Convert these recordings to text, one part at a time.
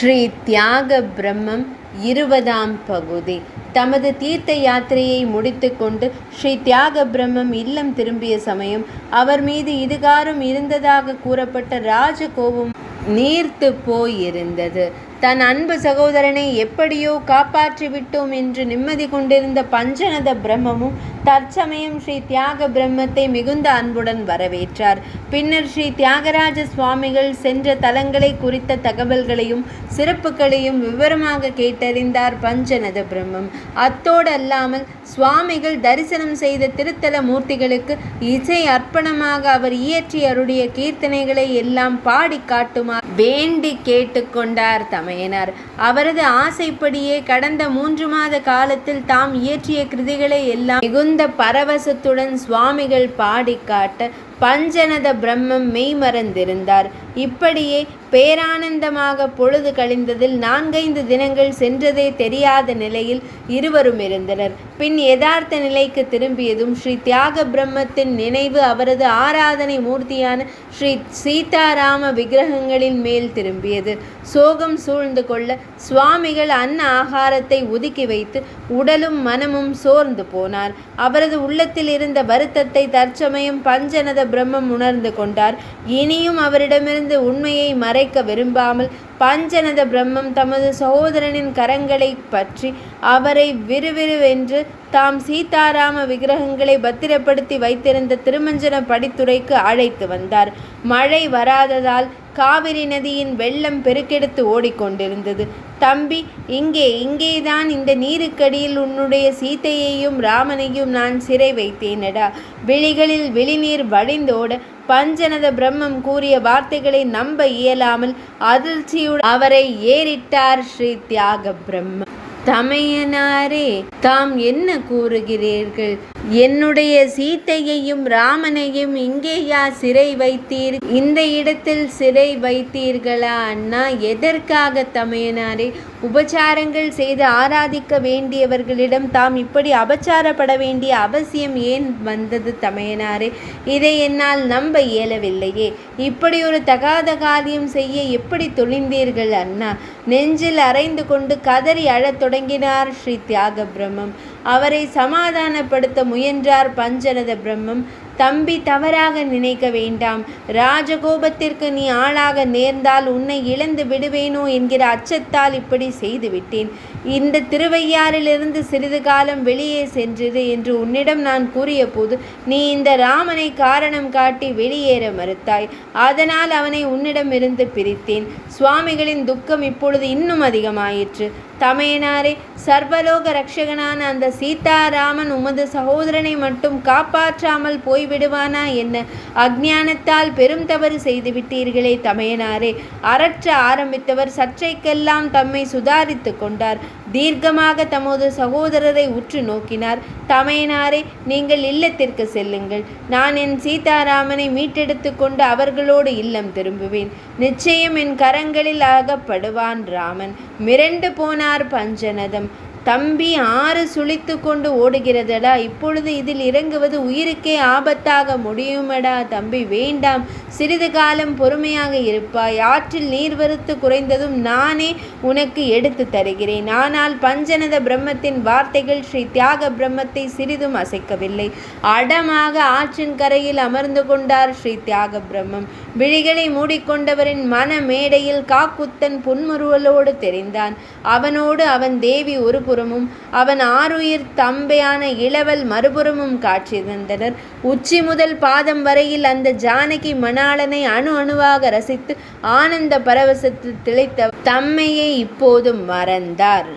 ஸ்ரீ தியாக பிரம்மம் 20ஆம் பகுதி. தமது தீர்த்த யாத்திரையை முடித்துக்கொண்டு ஸ்ரீ தியாக பிரம்மம் இல்லம் திரும்பிய சமயம் அவர் மீது இதுகாரும் இருந்ததாக கூறப்பட்ட ராஜ கோபம் நீர்த்து போயிருந்தது. தன் அன்பு சகோதரனை எப்படியோ காப்பாற்றிவிட்டோம் என்று நிம்மதி கொண்டிருந்த பஞ்சநத பிரம்மமும் தற்சமயம் ஸ்ரீ தியாக பிரம்மத்தை மிகுந்த அன்புடன் வரவேற்றார். பின்னர் ஸ்ரீ தியாகராஜ சுவாமிகள் சென்ற தலங்களை குறித்த தகவல்களையும் சிறப்புகளையும் விவரமாக கேட்டறிந்தார் பஞ்சநத பிரம்மம். அத்தோடு அல்லாமல் சுவாமிகள் தரிசனம் செய்த திருத்தல மூர்த்திகளுக்கு இசை அர்ப்பணமாக அவர் இயற்றி அருடைய கீர்த்தனைகளை எல்லாம் பாடி காட்டுமாறு வேண்டி கேட்டுக்கொண்டார் தமையனார். அவரது ஆசைப்படியே கடந்த 3 மாத காலத்தில் தாம் இயற்றிய கிருதிகளை எல்லாம் மிகுந்த பரவசத்துடன் சுவாமிகள் பாடி காட்ட பஞ்சநத பிரம்மம் மெய்மறந்திருந்தார். இப்படியே பேரானந்தமாக பொழுது கழிந்ததில் 4-5 தினங்கள் சென்றதே தெரியாத நிலையில் இருவரும் இருந்தனர். பின் யதார்த்த நிலைக்கு திரும்பியதும் ஸ்ரீ தியாக பிரம்மத்தின் நினைவு அவரது ஆராதனை மூர்த்தியான ஸ்ரீ சீதாராம விக்கிரகங்களின் மேல் திரும்பியது. சோகம் சூழ்ந்து கொள்ள சுவாமிகள் அன்ன ஆகாரத்தை ஒதுக்கி வைத்து உடலும் மனமும் சோர்ந்து போனார். அவரது உள்ளத்தில் இருந்த வருத்தத்தை தற்சமயம் பஞ்சநத பிரம்மம் உணர்ந்து கொண்டார். இனியும் அவரிடமிருந்து உண்மையை மறைக்க விரும்பாமல் பஞ்சநத பிரம்மம் தமது சகோதரனின் கரங்களை பற்றி அவரை விறுவிறுவென்று தாம் சீதாராம விக்கிரகங்களை பத்திரப்படுத்தி வைத்திருந்த திருமஞ்சன படித்துறைக்கு அழைத்து வந்தார். மழை வராததால் காவிரி நதியின் வெள்ளம் பெருக்கெடுத்து ஓடிக்கொண்டிருந்தது. தம்பி, இங்கேதான் இந்த நீருக்கடியில் உன்னுடைய சீதையையும் ராமனையும் நான் சிறை வைத்தேனடா. விழிகளில் விழிநீர் வழிந்தோட பஞ்சநத பிரம்மம் கூறிய வார்த்தைகளை நம்ப இயலாமல் அதிர்ச்சியுடன் அவரை ஏறிட்டார் ஸ்ரீ தியாக பிரம்மம். தமையனாரே, தாம் என்ன கூறுகிறீர்கள்? என்னுடைய சீதையையும் ராமனையும் இங்கேயா சிறை வைத்தீர்? இந்த இடத்தில் சிறை வைத்தீர்களா அண்ணா? எதற்காக தமையனாரே? உபச்சாரங்கள் செய்து ஆராதிக்க வேண்டியவர்களிடம் தாம் இப்படி அபச்சாரப்பட வேண்டிய அவசியம் ஏன் வந்தது தமையனாரே? இதை என்னால் நம்ப இயலவில்லையே. இப்படி ஒரு தகாத காரியம் செய்ய எப்படி துணிந்தீர்கள் அண்ணா? நெஞ்சில் அரைந்து கொண்டு கதறி அழத் தொடங்கினார் ஸ்ரீ தியாக பிரம்மம். அவரை சமாதானப்படுத்த முயன்றார் பஞ்சநத பிரம்மம். தம்பி, தவறாக நினைக்க வேண்டாம். ராஜகோபத்திற்கு நீ ஆளாக நேர்ந்தால் உன்னை இழந்து விடுவேனோ என்கிற அச்சத்தால் இப்படி செய்துவிட்டேன். இந்த திருவையாறிலிருந்து சிறிது காலம் வெளியே சென்றது என்று உன்னிடம் நான் கூறிய போது நீ இந்த ராமனை காரணம் காட்டி வெளியேற மறுத்தாய். அதனால் அவனை உன்னிடமிருந்து பிரித்தேன். சுவாமிகளின் துக்கம் இப்பொழுது இன்னும் அதிகமாயிற்று. தமையனாரே, சர்வலோக ரட்சகனான அந்த சீதாராமன் உமது சகோதரனை மட்டும் காப்பாற்றாமல் போய்விடுவானா என்ன? அஞ்ஞானத்தால் பெரும் தவறு செய்துவிட்டீர்களே தமையனாரே. அரற்ற ஆரம்பித்தவர் சற்றைக்கெல்லாம் தம்மை சுதாரித்து கொண்டார். தீர்க்கமாக தமது சகோதரரை உற்று நோக்கினார். தமையனாரே, நீங்கள் இல்லத்திற்கு செல்லுங்கள். நான் என் சீதாராமனை மீட்டெடுத்து கொண்டு அவர்களோடு இல்லம் திரும்புவேன். நிச்சயம் என் கரங்களில் அகப்படுவான் ராமன். மிரண்டு போனார் பஞ்சநதம். தம்பி, ஆறு சுழித்து கொண்டு ஓடுகிறதடா. இப்பொழுது இதில் இறங்குவது உயிருக்கே ஆபத்தாக முடியுமடா. தம்பி, வேண்டாம். சிறிது காலம் பொறுமையாக இருப்பாய். ஆற்றில் நீர்வரத்து குறைந்ததும் நானே உனக்கு எடுத்து தருகிறேன். ஆனால் பஞ்சநத பிரம்மத்தின் வார்த்தைகள் ஸ்ரீ தியாக பிரம்மத்தை சிறிதும் அசைக்கவில்லை. அடமாக ஆற்றின் கரையில் அமர்ந்து கொண்டார் ஸ்ரீ தியாக பிரம்மம். விழிகளை மூடிக்கொண்டவரின் மன மேடையில் காக்குத்தன் புன்முறுவலோடு தெரிந்தான். அவனோடு அவன் தேவி ஒரு புறமும் அவன் ஆருயிர் தம்பையான இளவல் மறுபுறமும் காட்சி தந்தனர். உச்சி முதல் பாதம் வரையில் அந்த ஜானகி மணாளனை அணு அணுவாக ரசித்து ஆனந்த பரவசத்தில் திளைத்த தம்மையை இப்போது மறந்தார்.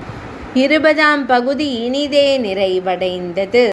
20ஆம் பகுதி இனிதே நிறைவடைந்தது.